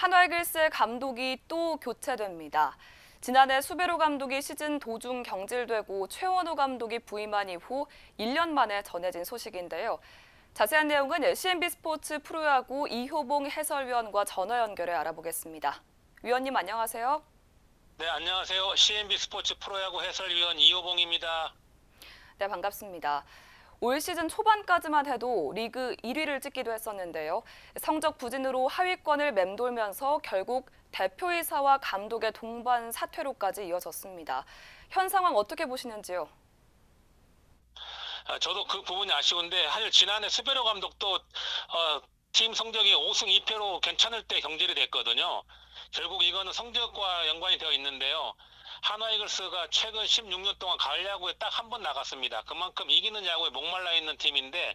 한화이글스의 감독이 또 교체됩니다. 지난해 수베로 감독이 시즌 도중 경질되고 최원호 감독이 부임한 이후 1년 만에 전해진 소식인데요. 자세한 내용은 CNB 스포츠 프로야구 이효봉 해설위원과 전화 연결해 알아보겠습니다. 위원님 안녕하세요. 네, 안녕하세요. CNB 스포츠 프로야구 해설위원 이효봉입니다. 네, 반갑습니다. 올 시즌 초반까지만 해도 리그 1위를 찍기도 했었는데요. 성적 부진으로 하위권을 맴돌면서 결국 대표이사와 감독의 동반 사퇴로까지 이어졌습니다. 현 상황 어떻게 보시는지요? 저도 그 부분이 아쉬운데 사실 지난해 수베로 감독도 팀 성적이 5승 2패로 괜찮을 때 경질이 됐거든요. 결국 이거는 성적과 연관이 되어 있는데요. 한화이글스가 최근 16년 동안 가을 야구에 딱 한 번 나갔습니다. 그만큼 이기는 야구에 목말라 있는 팀인데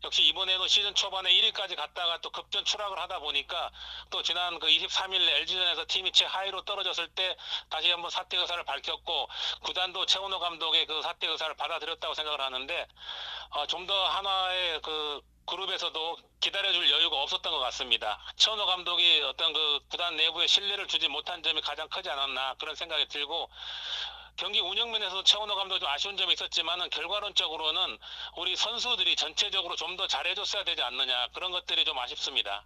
역시 이번에도 시즌 초반에 1위까지 갔다가 또 급전 추락을 하다 보니까 또 지난 그 23일 LG전에서 팀이 최하위로 떨어졌을 때 다시 한번 사퇴 의사를 밝혔고 구단도 최원호 감독의 그 사퇴 의사를 받아들였다고 생각을 하는데 좀 더 한화의 그 그룹에서도 기다려줄 여유가 없었던 것 같습니다. 최원호 감독이 어떤 그 구단 내부에 신뢰를 주지 못한 점이 가장 크지 않았나 그런 생각이 들고 경기 운영면에서 최원호 감독이 좀 아쉬운 점이 있었지만은 결과론적으로는 우리 선수들이 전체적으로 좀 더 잘해줬어야 되지 않느냐 그런 것들이 좀 아쉽습니다.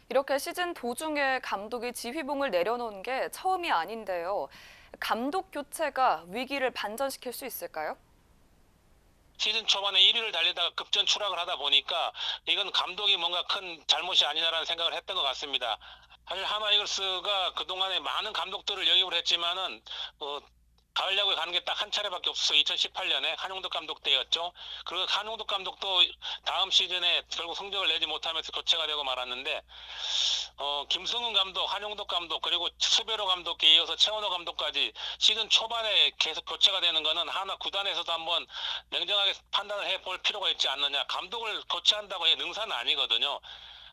이렇게 시즌 도중에 감독이 지휘봉을 내려놓은 게 처음이 아닌데요. 감독 교체가 위기를 반전시킬 수 있을까요? 시즌 초반에 1위를 달리다가 급전 추락을 하다 보니까 이건 감독이 뭔가 큰 잘못이 아니냐라는 생각을 했던 것 같습니다. 사실 한화이글스가 그동안에 많은 감독들을 영입을 했지만은 가을 야구에 가는 게 딱 한 차례밖에 없어서 2018년에 한용덕 감독 때였죠. 그리고 한용덕 감독도 다음 시즌에 결국 성적을 내지 못하면서 교체가 되고 말았는데 김승훈 감독, 한용덕 감독 그리고 수베로 감독에 이어서 최원호 감독까지 시즌 초반에 계속 교체가 되는 거는 하나 구단에서도 한번 냉정하게 판단을 해볼 필요가 있지 않느냐. 감독을 교체한다고 해 능사는 아니거든요.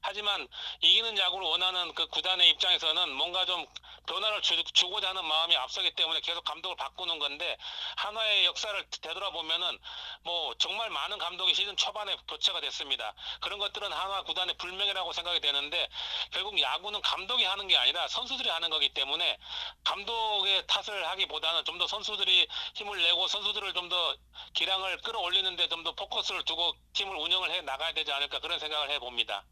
하지만 이기는 야구를 원하는 그 구단의 입장에서는 뭔가 좀 변화를 주고자 하는 마음이 앞서기 때문에 계속 감독을 바꾸는 건데 한화의 역사를 되돌아보면은 뭐 정말 많은 감독이 시즌 초반에 교체가 됐습니다. 그런 것들은 한화 구단의 불명예라고 생각이 되는데 결국 야구는 감독이 하는 게 아니라 선수들이 하는 거기 때문에 감독의 탓을 하기보다는 좀 더 선수들이 힘을 내고 선수들을 좀 더 기량을 끌어올리는데 좀 더 포커스를 두고 팀을 운영을 해 나가야 되지 않을까 그런 생각을 해봅니다.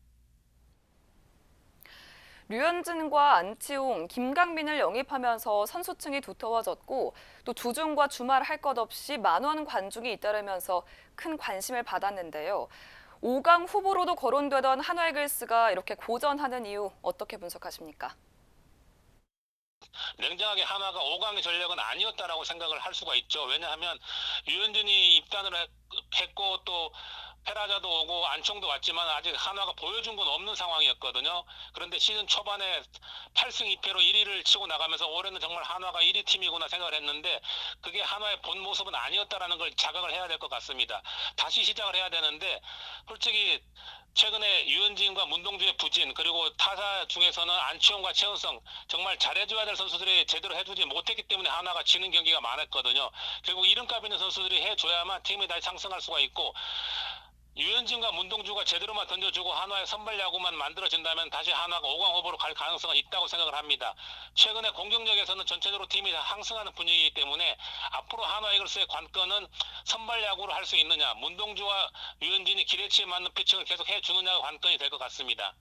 류현진과 안치홍, 김강민을 영입하면서 선수층이 두터워졌고 또 주중과 주말 할 것 없이 만원 관중이 잇따르면서 큰 관심을 받았는데요. 5강 후보로도 거론되던 한화이글스가 이렇게 고전하는 이유 어떻게 분석하십니까? 냉정하게 한화가 5강의 전력은 아니었다라고 생각을 할 수가 있죠. 왜냐하면 류현진이 입단을 했고 또 페라자도 오고 안총도 왔지만 아직 한화가 보여준 건 없는 상황이었거든요. 그런데 시즌 초반에 8승 2패로 1위를 치고 나가면서 올해는 정말 한화가 1위 팀이구나 생각을 했는데 그게 한화의 본 모습은 아니었다라는 걸 자각을 해야 될 것 같습니다. 다시 시작을 해야 되는데 솔직히 최근에 유현진과 문동주의 부진 그리고 타사 중에서는 안치홍과 최은성 정말 잘해줘야 될 선수들이 제대로 해주지 못했기 때문에 한화가 지는 경기가 많았거든요. 결국 이름값 있는 선수들이 해줘야만 팀이 다시 상승할 수가 있고 유현진과 문동주가 제대로만 던져주고 한화의 선발 야구만 만들어진다면 다시 한화가 5강 후보로 갈 가능성은 있다고 생각을 합니다. 최근에 공격력에서는 전체적으로 팀이 상승하는 분위기이기 때문에 앞으로 한화이글스의 관건은 선발 야구를 할 수 있느냐, 문동주와 유현진이 기대치에 맞는 피칭을 계속 해주느냐가 관건이 될 것 같습니다.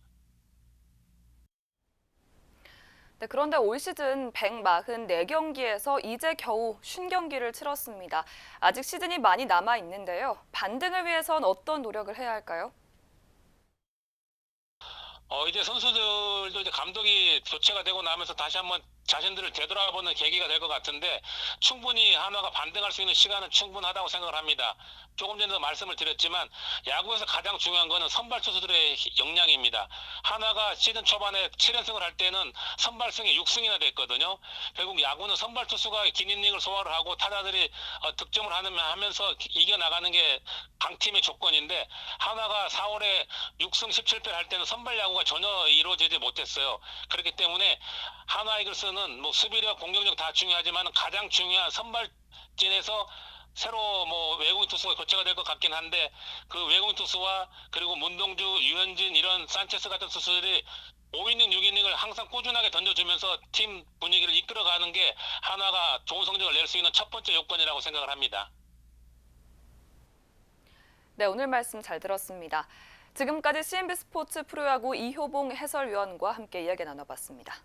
네, 그런데 올 시즌 144경기에서 이제 겨우 50경기를 치렀습니다. 아직 시즌이 많이 남아 있는데요. 반등을 위해선 어떤 노력을 해야 할까요? 이제 선수들도 이제 감독이 교체가 되고 나면서 다시 한번 자신들을 되돌아보는 계기가 될 것 같은데 충분히 한화가 반등할 수 있는 시간은 충분하다고 생각을 합니다. 조금 전에도 말씀을 드렸지만 야구에서 가장 중요한 거는 선발 투수들의 역량입니다. 한화가 시즌 초반에 7연승을 할 때는 선발승이 6승이나 됐거든요. 결국 야구는 선발 투수가 긴 이닝을 소화를 하고 타자들이 득점을 하면서 이겨나가는 게 강팀의 조건인데 한화가 4월에 6승 17패를 할 때는 선발 야구가 전혀 이루어지지 못했어요. 그렇기 때문에 한화 이글스는 뭐 수비력, 공격력 다 중요하지만 가장 중요한 선발진에서 새로 뭐 외국인 투수가 교체가 될 것 같긴 한데 그 외국인 투수와 그리고 문동주, 유현진 이런 산체스 같은 투수들이 5이닝, 6이닝을 항상 꾸준하게 던져주면서 팀 분위기를 이끌어가는 게 한화가 좋은 성적을 낼 수 있는 첫 번째 요건이라고 생각을 합니다. 네, 오늘 말씀 잘 들었습니다. 지금까지 CNB 스포츠 프로야구 이효봉 해설위원과 함께 이야기 나눠봤습니다.